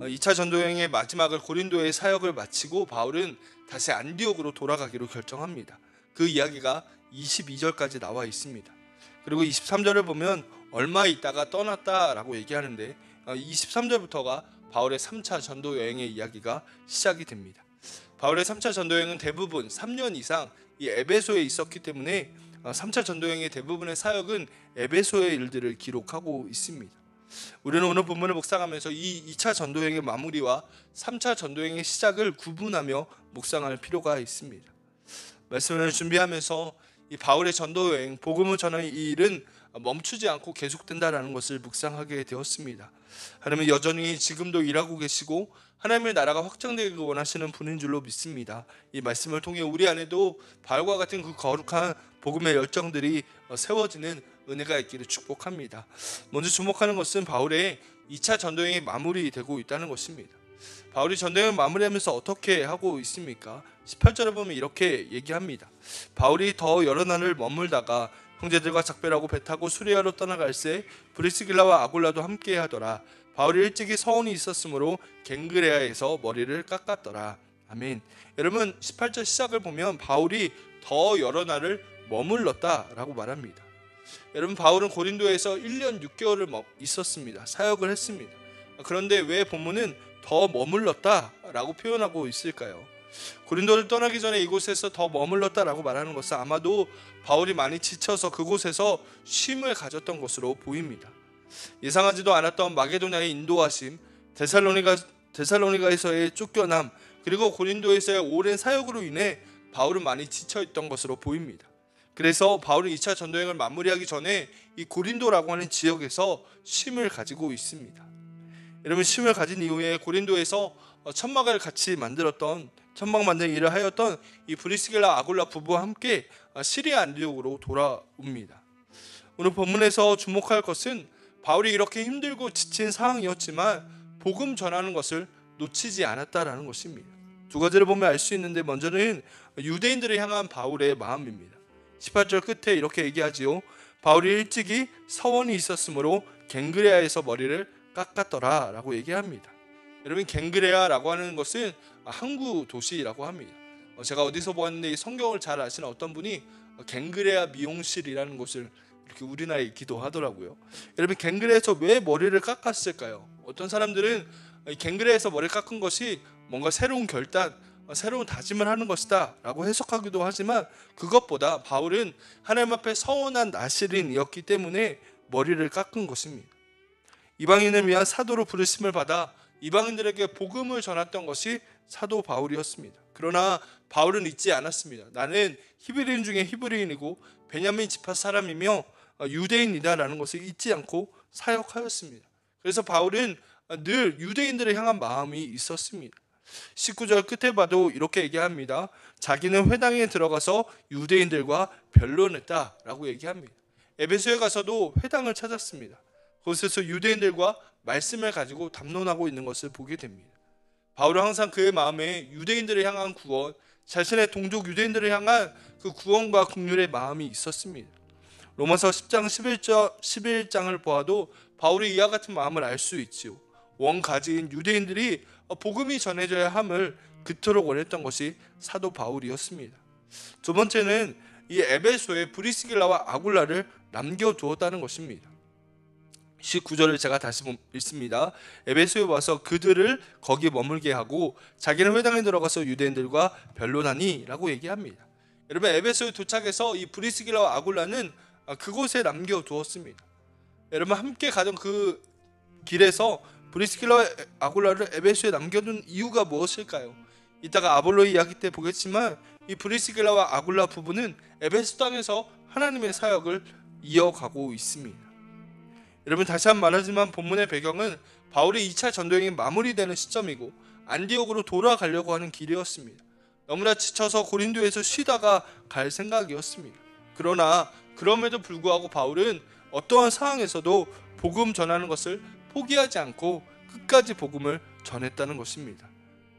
2차 전도 여행의 마지막을 고린도의 사역을 마치고 바울은 다시 안디옥으로 돌아가기로 결정합니다. 그 이야기가 22절까지 나와 있습니다. 그리고 23절을 보면 얼마 있다가 떠났다라고 얘기하는데 23절부터가 바울의 3차 전도 여행의 이야기가 시작이 됩니다. 바울의 3차 전도 여행은 대부분 3년 이상 이 에베소에 있었기 때문에 3차 전도 여행의 대부분의 사역은 에베소의 일들을 기록하고 있습니다. 우리는 오늘 본문을 묵상하면서 이 2차 전도 여행의 마무리와 3차 전도 여행의 시작을 구분하며 묵상할 필요가 있습니다. 말씀을 준비하면서 이 바울의 전도 여행, 복음을 전하는 이 일은 멈추지 않고 계속된다라는 것을 묵상하게 되었습니다. 하나님은 여전히 지금도 일하고 계시고 하나님의 나라가 확장되기를 원하시는 분인 줄로 믿습니다. 이 말씀을 통해 우리 안에도 바울과 같은 그 거룩한 복음의 열정들이 세워지는 은혜가 있기를 축복합니다. 먼저 주목하는 것은 바울의 2차 전도여행이 마무리되고 있다는 것입니다. 바울이 전도여행을 마무리하면서 어떻게 하고 있습니까? 18절에 보면 이렇게 얘기합니다. 바울이 더 여러 날을 머물다가 형제들과 작별하고 배 타고 수리아로 떠나갈새 브리스길라와 아굴라도 함께 하더라. 바울이 일찍이 서원이 있었으므로 갱그레아에서 머리를 깎았더라. 아멘. 여러분 18절 시작을 보면 바울이 더 여러 날을 머물렀다라고 말합니다. 여러분 바울은 고린도에서 1년 6개월을 있었습니다. 사역을 했습니다. 그런데 왜 본문은 더 머물렀다라고 표현하고 있을까요? 고린도를 떠나기 전에 이곳에서 더 머물렀다라고 말하는 것은 아마도 바울이 많이 지쳐서 그곳에서 쉼을 가졌던 것으로 보입니다. 예상하지도 않았던 마게도냐의 인도하심, 데살로니가에서의 쫓겨남, 그리고 고린도에서의 오랜 사역으로 인해 바울은 많이 지쳐있던 것으로 보입니다. 그래서 바울은 2차 전도여행을 마무리하기 전에 이 고린도라고 하는 지역에서 쉼을 가지고 있습니다. 여러분 쉼을 가진 이후에 고린도에서 천막을 같이 만들었던 천막 만드는 일을 하였던 이 브리스길라 아굴라 부부와 함께 시리아 안디옥으로 돌아옵니다. 오늘 본문에서 주목할 것은 바울이 이렇게 힘들고 지친 상황이었지만 복음 전하는 것을 놓치지 않았다라는 것입니다. 두 가지를 보면 알 수 있는데 먼저는 유대인들을 향한 바울의 마음입니다. 18절 끝에 이렇게 얘기하지요. 바울이 일찍이 서원이 있었으므로 갱그레아에서 머리를 깎았더라 라고 얘기합니다. 여러분 갱그레아라고 하는 것은 항구 도시라고 합니다. 제가 어디서 보았는데 성경을 잘 아시는 어떤 분이 갱그레아 미용실이라는 곳을 이렇게 우리나라에 있기도 하더라고요. 여러분 갱그레아에서 왜 머리를 깎았을까요? 어떤 사람들은 갱그레아에서 머리를 깎은 것이 뭔가 새로운 결단, 새로운 다짐을 하는 것이다 라고 해석하기도 하지만 그것보다 바울은 하나님 앞에 서원한 나실인이었기 때문에 머리를 깎은 것입니다. 이방인을 위한 사도로 부르심을 받아 이방인들에게 복음을 전했던 것이 사도 바울이었습니다. 그러나 바울은 잊지 않았습니다. 나는 히브리인 중에 히브리인이고 베냐민 지파 사람이며 유대인이다라는 것을 잊지 않고 사역하였습니다. 그래서 바울은 늘 유대인들을 향한 마음이 있었습니다. 19절 끝에 봐도 이렇게 얘기합니다. 자기는 회당에 들어가서 유대인들과 변론했다라고 얘기합니다. 에베소에 가서도 회당을 찾았습니다. 그곳에서 유대인들과 말씀을 가지고 담론하고 있는 것을 보게 됩니다. 바울은 항상 그의 마음에 유대인들을 향한 구원, 자신의 동족 유대인들을 향한 그 구원과 긍휼의 마음이 있었습니다. 로마서 10장 11장을 보아도 바울의 이와 같은 마음을 알 수 있지요. 원가지인 유대인들이 복음이 전해져야 함을 그토록 원했던 것이 사도 바울이었습니다. 두 번째는 이 에베소에 브리스길라와 아굴라를 남겨두었다는 것입니다. 19절을 제가 다시 읽습니다. 에베소에 와서 그들을 거기 머물게 하고 자기는 회당에 들어가서 유대인들과 변론하니 라고 얘기합니다. 여러분 에베소에 도착해서 이 브리스길라와 아굴라는 그곳에 남겨두었습니다. 여러분 함께 가던 그 길에서 브리스길라와 아굴라를 에베소에 남겨둔 이유가 무엇일까요? 이따가 아볼로의 이야기 때 보겠지만 이 브리스길라와 아굴라 부부는 에베소 땅에서 하나님의 사역을 이어가고 있습니다. 여러분 다시 한번 말하지만 본문의 배경은 바울의 2차 전도여행이 마무리되는 시점이고 안디옥으로 돌아가려고 하는 길이었습니다. 너무나 지쳐서 고린도에서 쉬다가 갈 생각이었습니다. 그러나 그럼에도 불구하고 바울은 어떠한 상황에서도 복음 전하는 것을 포기하지 않고 끝까지 복음을 전했다는 것입니다.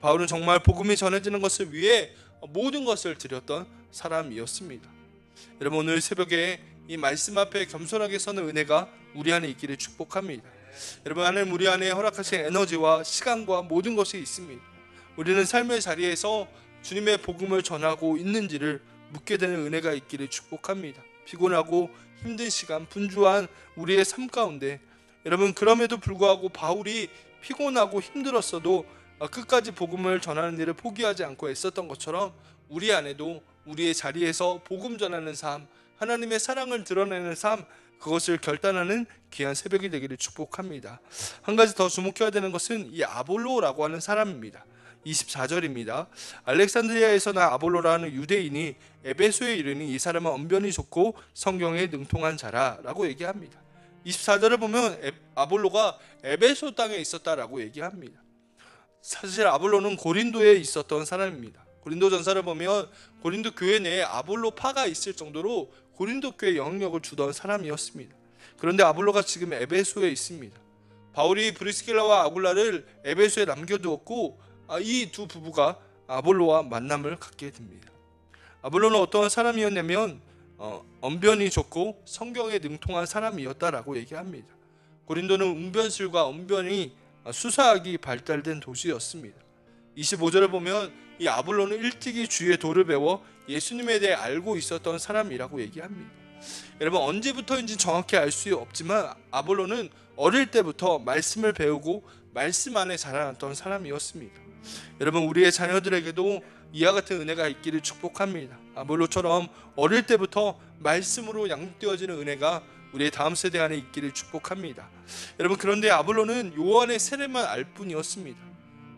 바울은 정말 복음이 전해지는 것을 위해 모든 것을 드렸던 사람이었습니다. 여러분 오늘 새벽에 이 말씀 앞에 겸손하게 서는 은혜가 우리 안에 있기를 축복합니다. 여러분, 하나님 우리 안에 허락하신 에너지와 시간과 모든 것이 있습니다. 우리는 삶의 자리에서 주님의 복음을 전하고 있는지를 묻게 되는 은혜가 있기를 축복합니다. 피곤하고 힘든 시간, 분주한 우리의 삶 가운데 여러분, 그럼에도 불구하고 바울이 피곤하고 힘들었어도 끝까지 복음을 전하는 일을 포기하지 않고 애썼던 것처럼 우리 안에도 우리의 자리에서 복음 전하는 삶, 하나님의 사랑을 드러내는 삶, 그것을 결단하는 귀한 새벽이 되기를 축복합니다. 한 가지 더 주목해야 되는 것은 이 아볼로라고 하는 사람입니다. 24절입니다. 알렉산드리아에서 난 아볼로라는 유대인이 에베소에 이르니 이 사람은 언변이 좋고 성경에 능통한 자라 라고 얘기합니다. 24절을 보면 아볼로가 에베소 땅에 있었다라고 얘기합니다. 사실 아볼로는 고린도에 있었던 사람입니다. 고린도 전서를 보면 고린도 교회 내에 아볼로파가 있을 정도로 고린도 교회에 영향력을 주던 사람이었습니다. 그런데 아볼로가 지금 에베소에 있습니다. 바울이 브리스길라와 아굴라를 에베소에 남겨두었고 이 두 부부가 아볼로와 만남을 갖게 됩니다. 아볼로는 어떤 사람이었냐면 언변이 좋고 성경에 능통한 사람이었다라고 얘기합니다. 고린도는 웅변술과 언변이 수사하기 발달된 도시였습니다. 25절을 보면 이 아볼로는 일찍이 주의 도를 배워 예수님에 대해 알고 있었던 사람이라고 얘기합니다. 여러분, 언제부터인지 정확히 알 수 없지만 아볼로는 어릴 때부터 말씀을 배우고 말씀 안에 자라났던 사람이었습니다. 여러분, 우리의 자녀들에게도 이와 같은 은혜가 있기를 축복합니다. 아볼로처럼 어릴 때부터 말씀으로 양육되어지는 은혜가 우리의 다음 세대 안에 있기를 축복합니다. 여러분, 그런데 아볼로는 요한의 세례만 알 뿐이었습니다.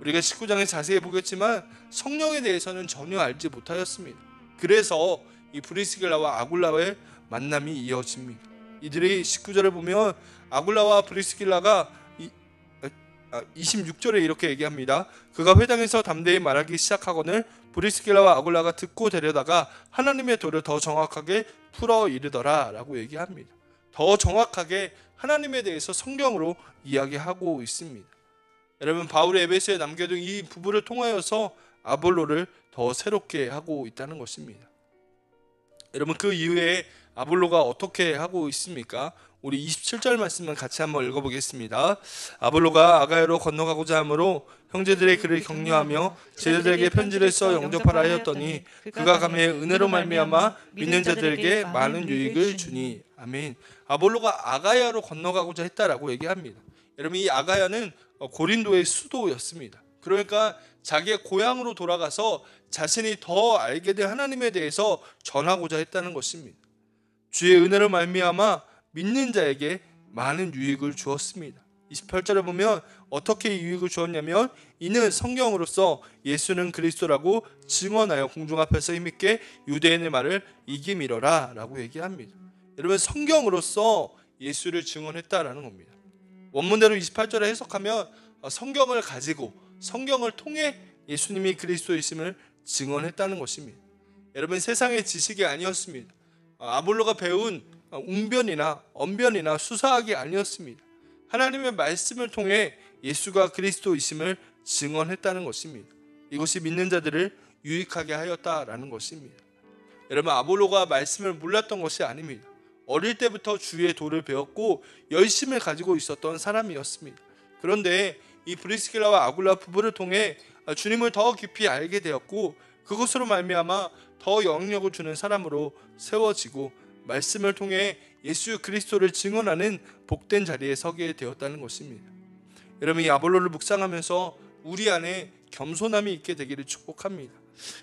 우리가 19장에 자세히 보겠지만 성령에 대해서는 전혀 알지 못하였습니다. 그래서 이 브리스길라와 아굴라의 만남이 이어집니다. 이들이 19절을 보면 아굴라와 브리스길라가 26절에 이렇게 얘기합니다. 그가 회당에서 담대히 말하기 시작하거늘 브리스길라와 아굴라가 듣고 데려다가 하나님의 도를 더 정확하게 풀어 이르더라 라고 얘기합니다. 더 정확하게 하나님에 대해서 성경으로 이야기하고 있습니다. 여러분, 바울이 에베소에 남겨둔 이 부부를 통하여서 아볼로를 더 새롭게 하고 있다는 것입니다. 여러분, 그 이후에 아볼로가 어떻게 하고 있습니까? 우리 27절 말씀을 같이 한번 읽어보겠습니다. 아볼로가 아가야로 건너가고자 하므로 형제들의 그를 격려하며 제자들에게 편지를 써 영접하라 하였더니 그가 감히 은혜로 말미암아 믿는 자들에게 많은 유익을 주니. 아멘. 아볼로가 아가야로 건너가고자 했다라고 얘기합니다. 여러분, 이 아가야는 고린도의 수도였습니다. 그러니까 자기의 고향으로 돌아가서 자신이 더 알게 된 하나님에 대해서 전하고자 했다는 것입니다. 주의 은혜로 말미암아 믿는 자에게 많은 유익을 주었습니다. 28절에 보면 어떻게 유익을 주었냐면 이는 성경으로서 예수는 그리스도라고 증언하여 공중 앞에서 힘있게 유대인의 말을 이기미러라 라고 얘기합니다. 여러분, 성경으로서 예수를 증언했다라는 겁니다. 원문대로 28절에 해석하면 성경을 가지고 성경을 통해 예수님이 그리스도이심을 증언했다는 것입니다. 여러분, 세상의 지식이 아니었습니다. 아볼로가 배운 웅변이나 언변이나 수사학이 아니었습니다. 하나님의 말씀을 통해 예수가 그리스도이심을 증언했다는 것입니다. 이것이 믿는 자들을 유익하게 하였다라는 것입니다. 여러분, 아볼로가 말씀을 몰랐던 것이 아닙니다. 어릴 때부터 주의 도를 배웠고 열심을 가지고 있었던 사람이었습니다. 그런데 이 브리스길라와 아굴라 부부를 통해 주님을 더 깊이 알게 되었고 그것으로 말미암아 더 영향력을 주는 사람으로 세워지고 말씀을 통해 예수 그리스도를 증언하는 복된 자리에 서게 되었다는 것입니다. 여러분, 이 아볼로를 묵상하면서 우리 안에 겸손함이 있게 되기를 축복합니다.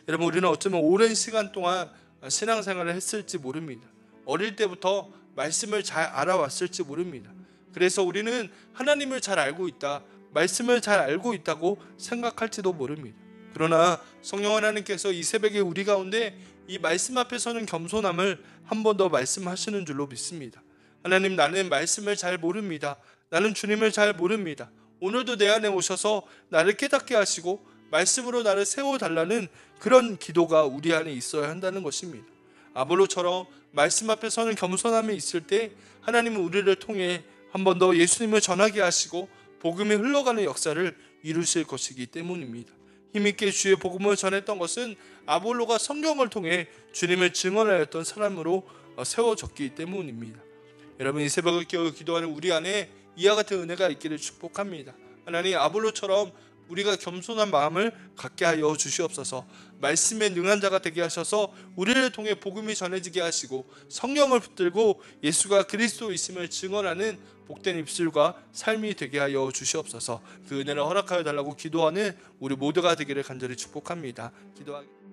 여러분, 우리는 어쩌면 오랜 시간 동안 신앙생활을 했을지 모릅니다. 어릴 때부터 말씀을 잘 알아왔을지 모릅니다. 그래서 우리는 하나님을 잘 알고 있다, 말씀을 잘 알고 있다고 생각할지도 모릅니다. 그러나 성령 하나님께서 이 새벽에 우리 가운데 이 말씀 앞에서는 겸손함을 한 번 더 말씀하시는 줄로 믿습니다. 하나님, 나는 말씀을 잘 모릅니다. 나는 주님을 잘 모릅니다. 오늘도 내 안에 오셔서 나를 깨닫게 하시고 말씀으로 나를 세워달라는 그런 기도가 우리 안에 있어야 한다는 것입니다. 아볼로처럼 말씀 앞에 서는 겸손함이 있을 때 하나님은 우리를 통해 한 번 더 예수님을 전하게 하시고 복음이 흘러가는 역사를 이루실 것이기 때문입니다. 힘있게 주의 복음을 전했던 것은 아볼로가 성경을 통해 주님을 증언하였던 사람으로 세워졌기 때문입니다. 여러분, 이 새벽을 깨워 기도하는 우리 안에 이와 같은 은혜가 있기를 축복합니다. 하나님, 아볼로처럼 우리가 겸손한 마음을 갖게 하여 주시옵소서. 말씀에 능한 자가 되게 하셔서 우리를 통해 복음이 전해지게 하시고 성령을 붙들고 예수가 그리스도이심을 증언하는 복된 입술과 삶이 되게 하여 주시옵소서. 그 은혜를 허락하여 달라고 기도하는 우리 모두가 되기를 간절히 축복합니다. 기도하겠습니다.